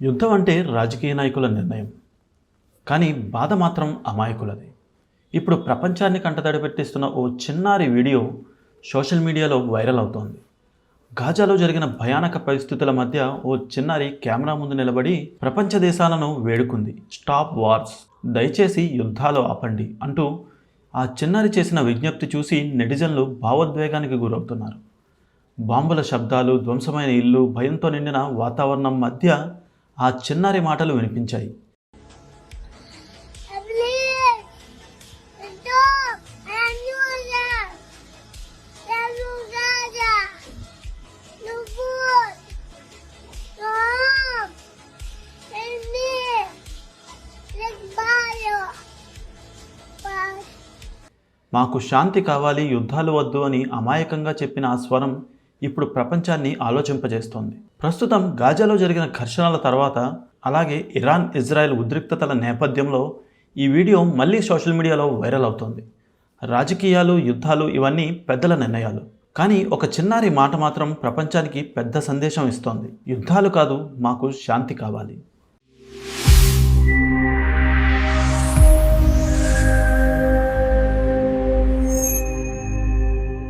యుద్ధం అంటే రాజకీయ నాయకుల నిర్ణయం, కానీ బాధ మాత్రం అమాయకులది. ఇప్పుడు ప్రపంచాన్ని కంటతడి పెట్టిస్తున్న ఓ చిన్నారి వీడియో సోషల్ మీడియాలో వైరల్ అవుతోంది. గాజాలో జరిగిన భయానక పరిస్థితుల మధ్య ఓ చిన్నారి కెమెరా ముందు నిలబడి ప్రపంచ దేశాలను వేడుకుంది. స్టాప్ వార్స్, దయచేసి యుద్ధాలు ఆపండి అంటూ ఆ చిన్నారి చేసిన విజ్ఞప్తి చూసి నెటిజన్లు భావోద్వేగానికి గురవుతున్నారు. బాంబుల శబ్దాలు, ధ్వంసమైన ఇల్లు, భయంతో నిండిన వాతావరణం మధ్య ఆ చిన్నారి మాటలు వినిపించాయి. మాకు శాంతి కావాలి, యుద్ధాలు వద్దు అని అమాయకంగా చెప్పిన ఆ స్వరం ఇప్పుడు ప్రపంచాన్ని ఆలోచింపజేస్తోంది. ప్రస్తుతం గాజాలో జరిగిన ఘర్షణల తర్వాత, అలాగే ఇరాన్ ఇజ్రాయెల్ ఉద్రిక్తతల నేపథ్యంలో ఈ వీడియో మళ్ళీ సోషల్ మీడియాలో వైరల్ అవుతోంది. రాజకీయాలు, యుద్ధాలు ఇవన్నీ పెద్దల నిర్ణయాలు, కానీ ఒక చిన్నారి మాట మాత్రం ప్రపంచానికి పెద్ద సందేశం ఇస్తోంది. యుద్ధాలు కాదు, మాకు శాంతి కావాలి.